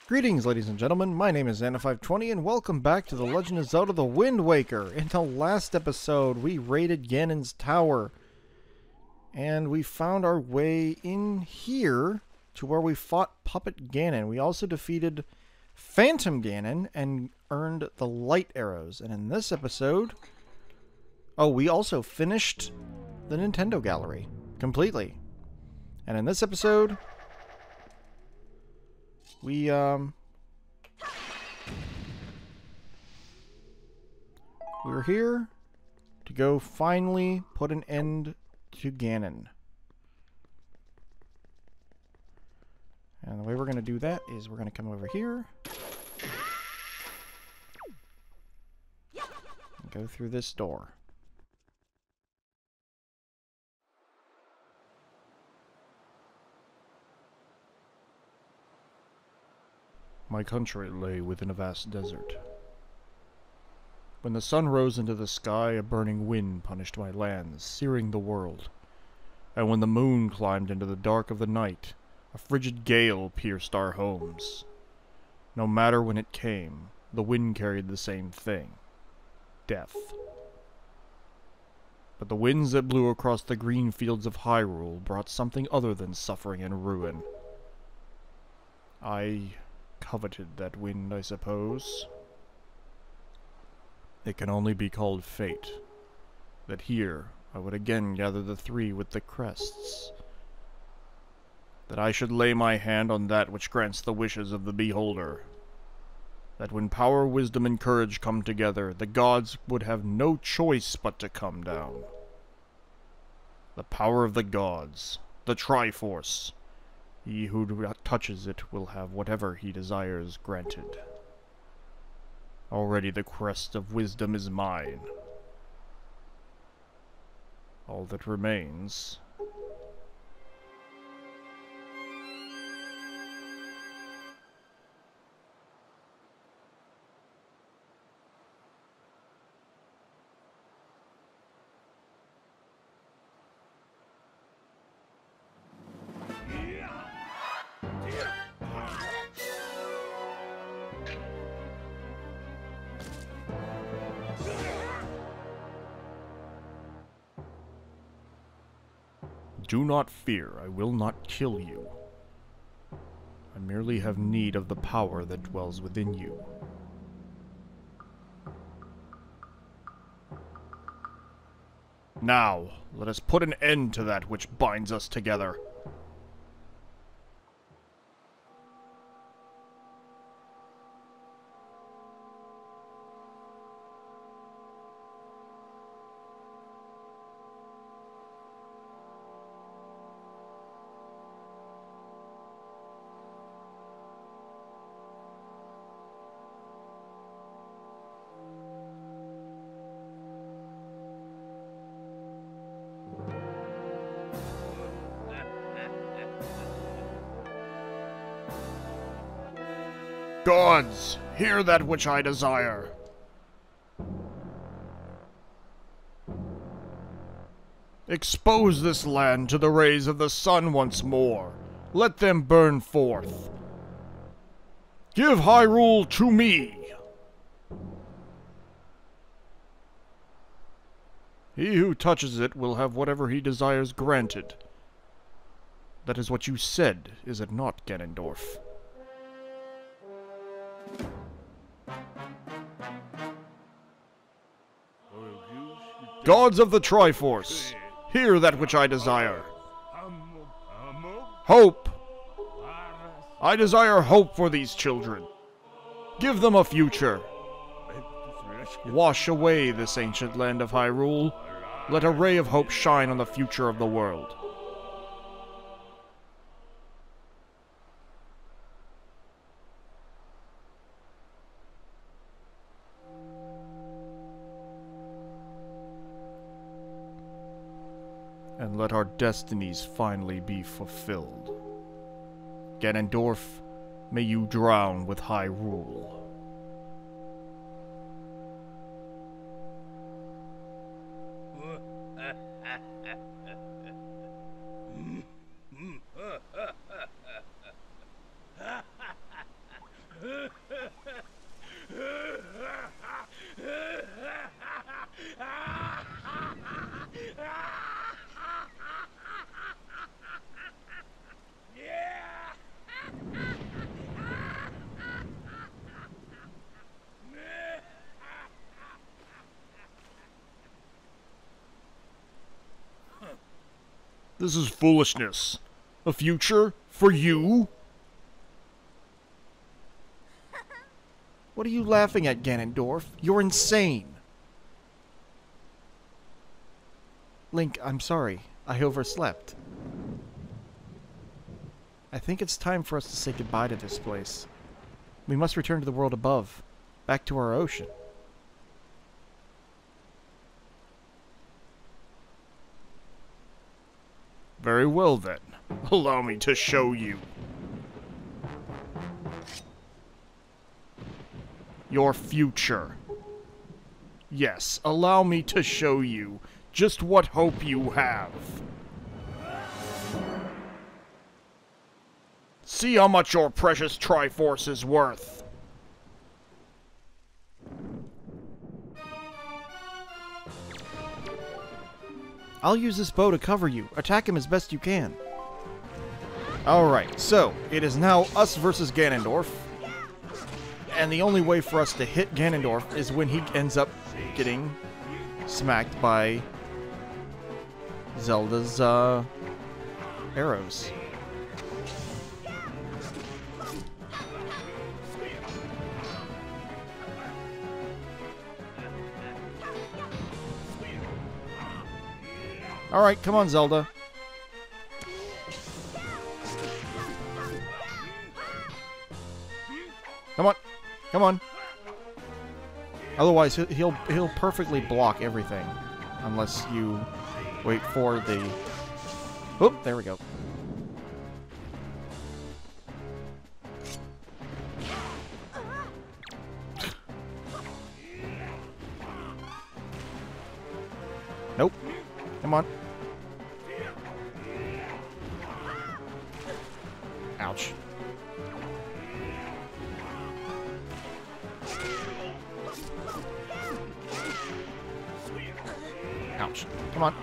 Greetings, ladies and gentlemen. My name is Anna520, and welcome back to The Legend of Zelda: The Wind Waker. In the last episode, we raided Ganon's tower, and we found our way in here to where we fought Puppet Ganon. We also defeated Phantom Ganon and earned the light arrows. And in this episode, we also finished the Nintendo Gallery completely. And in this episode, we're here to go finally put an end to Ganon. And the way we're going to do that is we're going to come over here and go through this door. My country lay within a vast desert. When the sun rose into the sky, a burning wind punished my lands, searing the world. And when the moon climbed into the dark of the night, a frigid gale pierced our homes. No matter when it came, the wind carried the same thing: death. But the winds that blew across the green fields of Hyrule brought something other than suffering and ruin. I coveted that wind, I suppose. It can only be called fate, that here I would again gather the three with the crests, that I should lay my hand on that which grants the wishes of the beholder, that when power, wisdom, and courage come together, the gods would have no choice but to come down. The power of the gods, the Triforce. He who touches it will have whatever he desires granted. Already the crest of wisdom is mine. All that remains... Do not fear, I will not kill you. I merely have need of the power that dwells within you. Now, let us put an end to that which binds us together. Gods, hear that which I desire. Expose this land to the rays of the sun once more. Let them burn forth. Give Hyrule to me. He who touches it will have whatever he desires granted. That is what you said, is it not, Ganondorf? Gods of the Triforce, hear that which I desire. Hope! I desire hope for these children. Give them a future. Wash away this ancient land of Hyrule. Let a ray of hope shine on the future of the world. And let our destinies finally be fulfilled. Ganondorf, may you drown with Hyrule. This is foolishness. A future? For you? What are you laughing at, Ganondorf? You're insane. Link, I'm sorry. I overslept. I think it's time for us to say goodbye to this place. We must return to the world above. Back to our ocean. Very well then. Allow me to show you. Your future. Yes, allow me to show you just what hope you have. See how much your precious Triforce is worth. I'll use this bow to cover you. Attack him as best you can. Alright, so it is now us versus Ganondorf. And the only way for us to hit Ganondorf is when he ends up getting smacked by Zelda's arrows. Alright, come on, Zelda. Come on. Come on. Otherwise, he'll perfectly block everything. Unless you wait for the... Oop, there we go. Nope. Come on. Ouch. Ouch. Come on.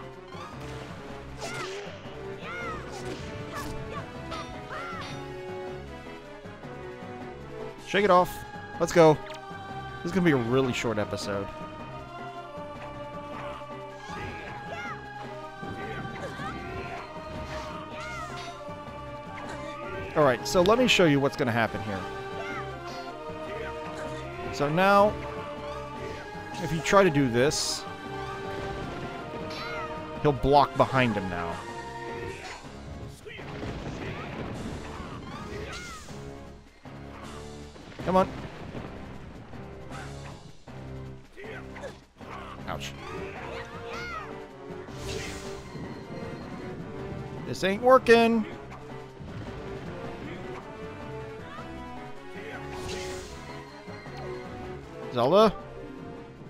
Shake it off. Let's go. This is going to be a really short episode. Alright, so let me show you what's going to happen here. So now, if you try to do this, he'll block behind him now. Come on. Ouch. This ain't working. Zelda?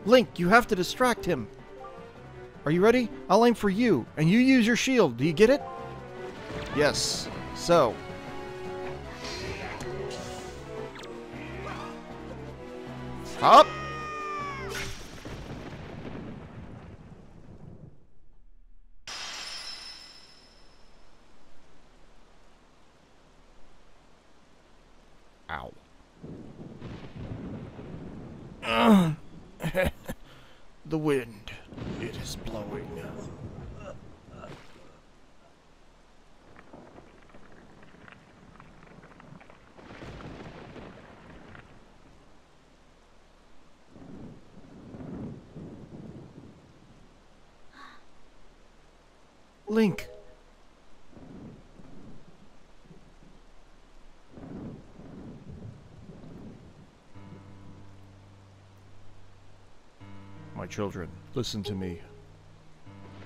Link, you have to distract him. Are you ready? I'll aim for you, and you use your shield. Do you get it? Yes. So. Up! Ow. The wind, it is blowing. Link. My children, listen to me.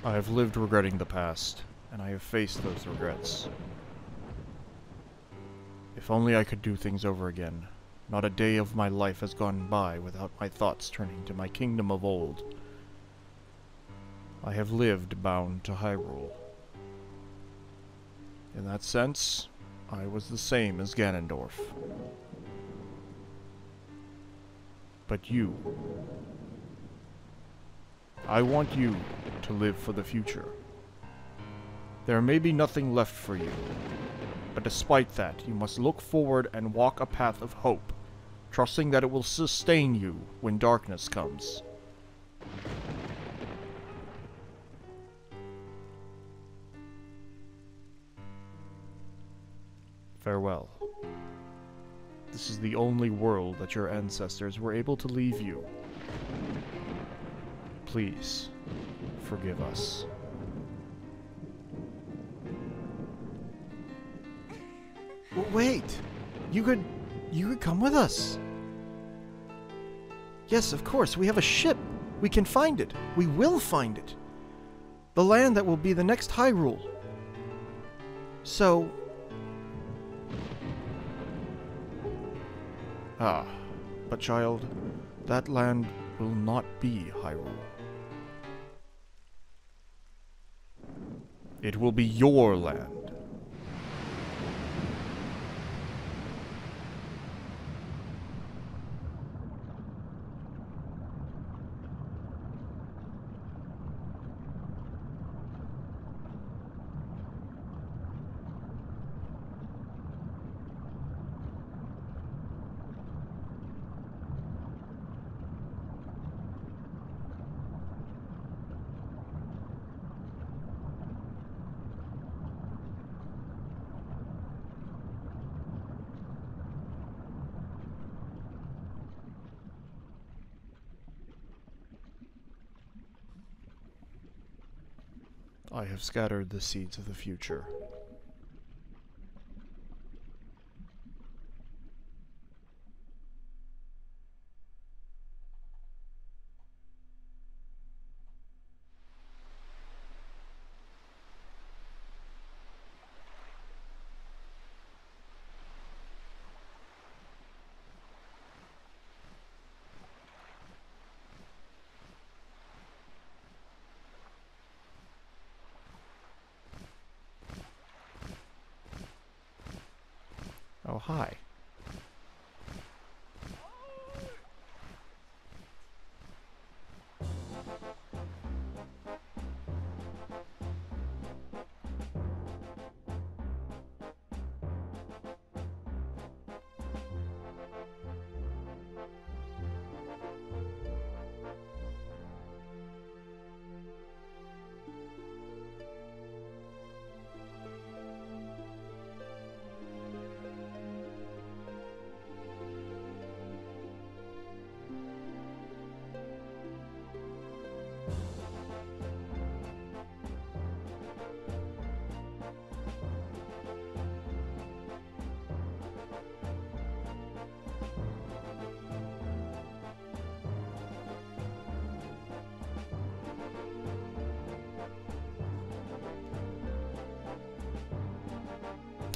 I have lived regretting the past, and I have faced those regrets. If only I could do things over again. Not a day of my life has gone by without my thoughts turning to my kingdom of old. I have lived bound to Hyrule. In that sense, I was the same as Ganondorf. But you... I want you to live for the future. There may be nothing left for you, but despite that, you must look forward and walk a path of hope, trusting that it will sustain you when darkness comes. Farewell. This is the only world that your ancestors were able to leave you. Please, forgive us. Wait! You could come with us! Yes, of course, we have a ship! We can find it! We will find it! The land that will be the next Hyrule. So... Ah, but child, that land will not be Hyrule. It will be your land. I have scattered the seeds of the future. Oh, hi.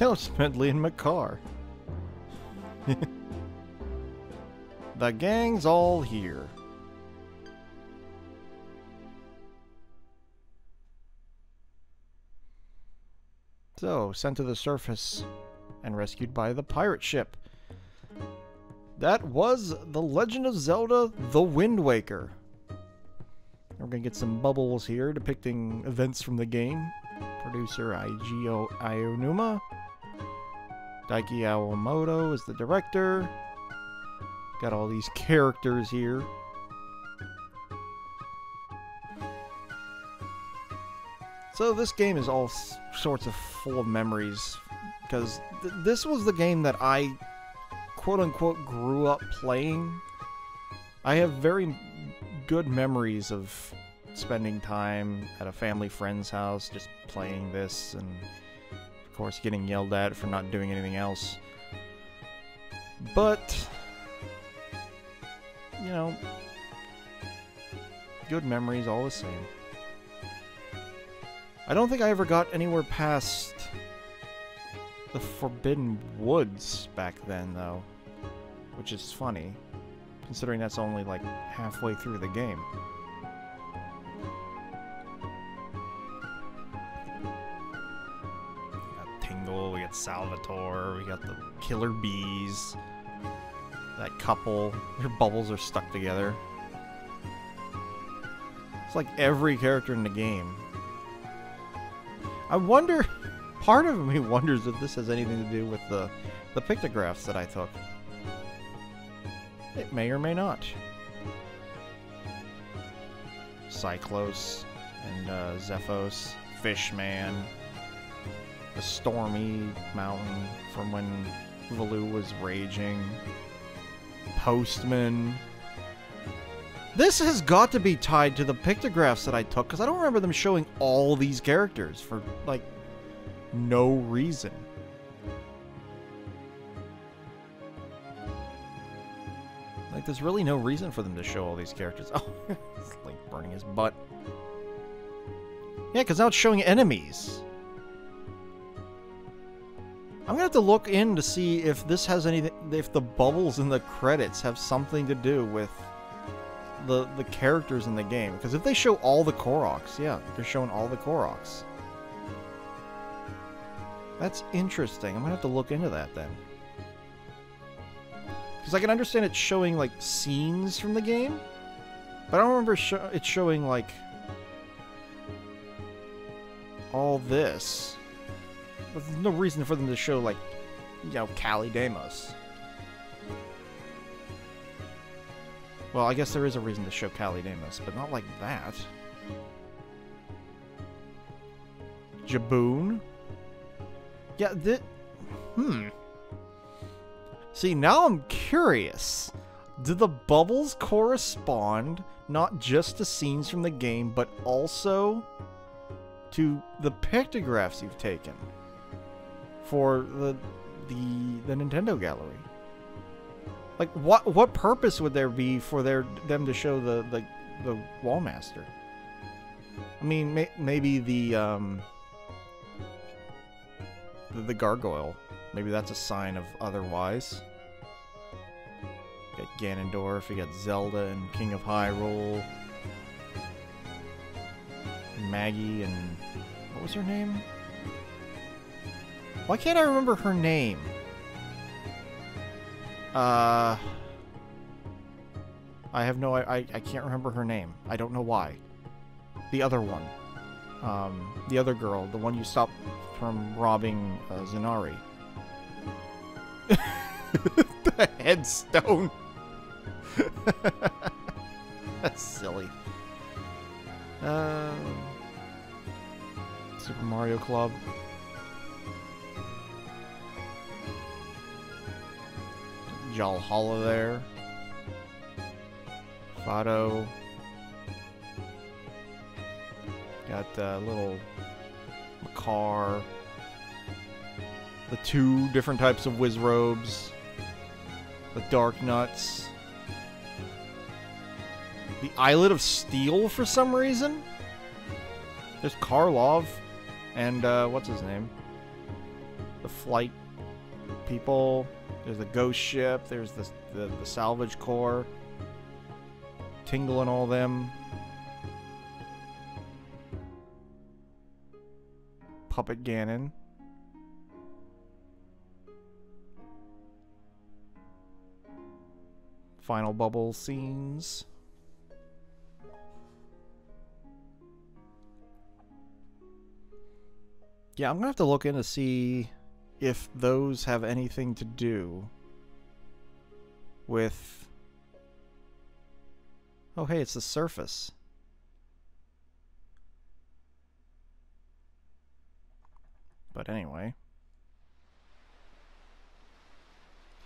Ultimately in my car. The gang's all here. So, sent to the surface and rescued by the pirate ship. That was The Legend of Zelda: The Wind Waker. We're gonna get some bubbles here depicting events from the game. Producer Eiji Aonuma. Daiki Awamoto is the director. Got all these characters here. So this game is all sorts of full of memories, because this was the game that I quote-unquote grew up playing. I have very good memories of spending time at a family friend's house just playing this, and of course getting yelled at for not doing anything else. But, you know, good memories all the same. I don't think I ever got anywhere past the Forbidden Woods back then, though, which is funny, considering that's only like halfway through the game. We got Salvatore, we got the killer bees, that couple, their bubbles are stuck together. It's like every character in the game. I wonder, part of me wonders if this has anything to do with the pictographs that I took. It may or may not. Cyclos and Zephos, Fishman. The stormy mountain from when Valoo was raging. Postman. This has got to be tied to the pictographs that I took, because I don't remember them showing all these characters for, like, no reason. Like, there's really no reason for them to show all these characters. Oh, it's Link burning his butt. Yeah, because now it's showing enemies. I'm gonna have to look in to see if this has anything, if the bubbles in the credits have something to do with the characters in the game. Because if they show all the Koroks, yeah, they're showing all the Koroks. That's interesting. I'm gonna have to look into that then. Because I can understand it showing, like, scenes from the game, but I don't remember it showing, like, all this. But there's no reason for them to show, like, you know, Cali Demos. Well, I guess there is a reason to show Cali Demos, but not like that. Jaboon? Yeah, See, now I'm curious. Do the bubbles correspond not just to scenes from the game, but also to the pictographs you've taken for the Nintendo gallery? Like, what purpose would there be for them to show the Wallmaster? I mean, maybe the gargoyle. Maybe that's a sign of otherwise. You got Ganondorf, you got Zelda and King of Hyrule. Maggie and... what was her name? Why can't I remember her name? I have no... I can't remember her name. I don't know why. The other one. The other girl. The one you stopped from robbing Zenari. The headstone. That's silly. Super Mario Club. Jalhalla there. Fado. Got little Makar. The two different types of Wizrobes. The Dark Nuts. The Islet of Steel for some reason. There's Karlov. And, what's his name? The Flight people. There's the Ghost Ship. There's the Salvage Corps. Tingle and all them. Puppet Ganon. Final bubble scenes. Yeah, I'm gonna have to look in to see if those have anything to do with... oh, hey, it's the surface. But anyway.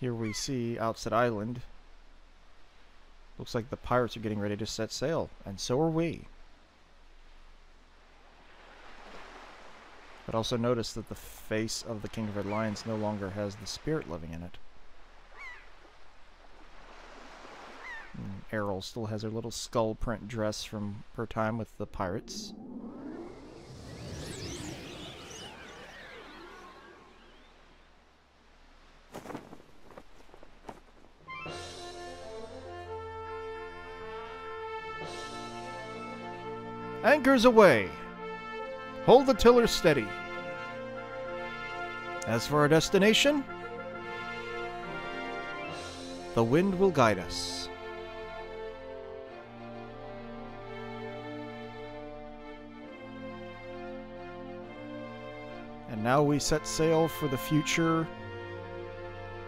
Here we see Outset Island. Looks like the pirates are getting ready to set sail, and so are we. But also notice that the face of the King of Red Lions no longer has the spirit living in it. And Errol still has her little skull print dress from her time with the pirates. Anchors away! Hold the tiller steady. As for our destination, the wind will guide us. And now we set sail for the future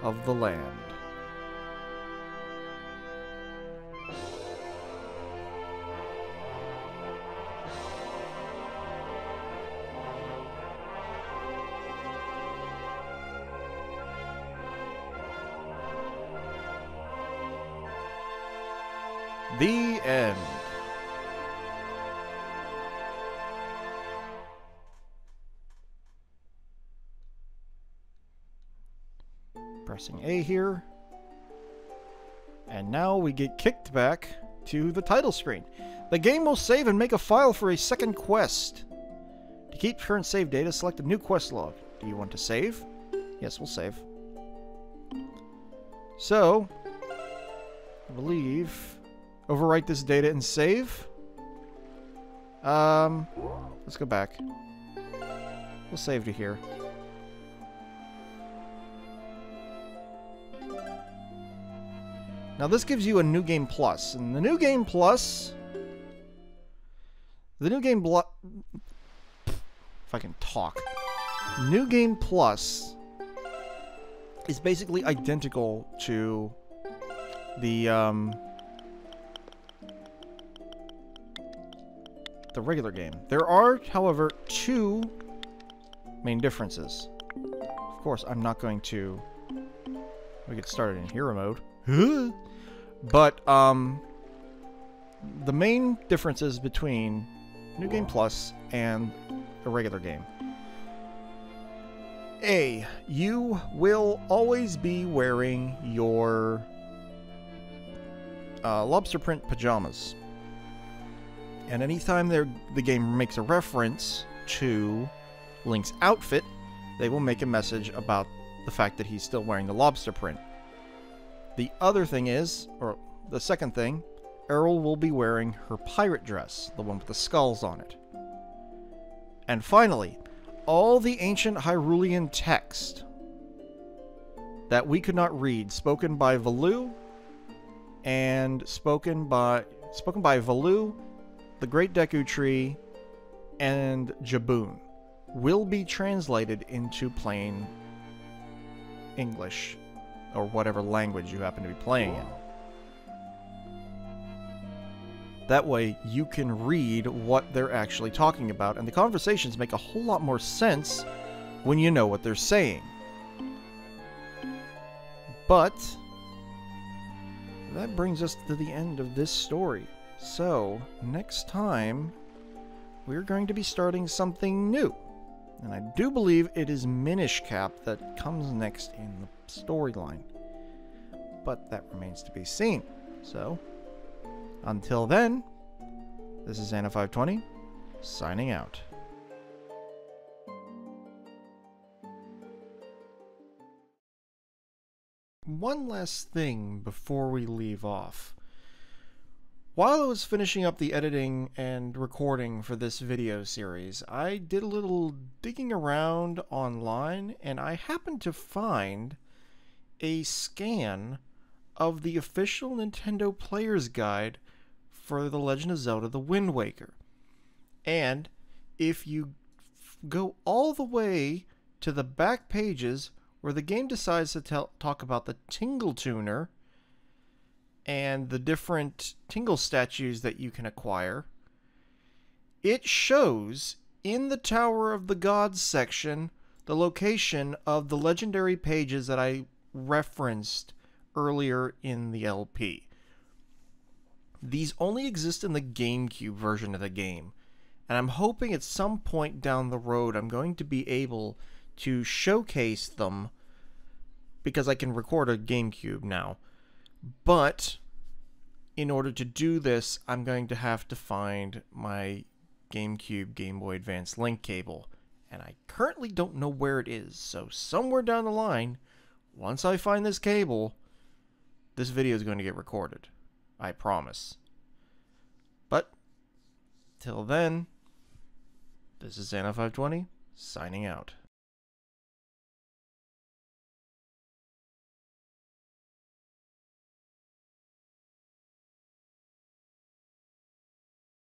of the land. The end. Pressing A here. And now we get kicked back to the title screen. The game will save and make a file for a second quest. To keep current save data, select a new quest log. Do you want to save? Yes, we'll save. So, I believe, overwrite this data and save. Let's go back. We'll save to here. Now this gives you a New Game Plus, and the New Game Plus... if I can talk. New Game Plus is basically identical to the regular game. There are, however, two main differences. Of course, I'm not going to... We get started in hero mode. But, the main differences between New Game Plus and a regular game. A, you will always be wearing your lobster print pajamas. And anytime the game makes a reference to Link's outfit, they will make a message about the fact that he's still wearing the lobster print. The other thing is, or the second thing, Errol will be wearing her pirate dress, the one with the skulls on it. And finally, all the ancient Hyrulean text that we could not read, spoken by Valoo, and spoken by Valoo, the Great Deku Tree, and Jaboon, will be translated into plain English, or whatever language you happen to be playing in. That way, you can read what they're actually talking about, and the conversations make a whole lot more sense when you know what they're saying. But that brings us to the end of this story. So, next time, we're going to be starting something new. And I do believe it is Minish Cap that comes next in the storyline. But that remains to be seen. So, until then, this is Anna520, signing out. One last thing before we leave off. While I was finishing up the editing and recording for this video series, I did a little digging around online, and I happened to find a scan of the official Nintendo Player's Guide for The Legend of Zelda: The Wind Waker. And if you go all the way to the back pages where the game decides to talk about the Tingle Tuner and the different Tingle statues that you can acquire, it shows in the Tower of the Gods section the location of the legendary pages that I referenced earlier in the LP. These only exist in the GameCube version of the game, and I'm hoping at some point down the road I'm going to be able to showcase them because I can record a GameCube now. But in order to do this, I'm going to have to find my GameCube Game Boy Advance link cable, and I currently don't know where it is. So somewhere down the line, once I find this cable, this video is going to get recorded. I promise. But till then, this is Anna520 signing out.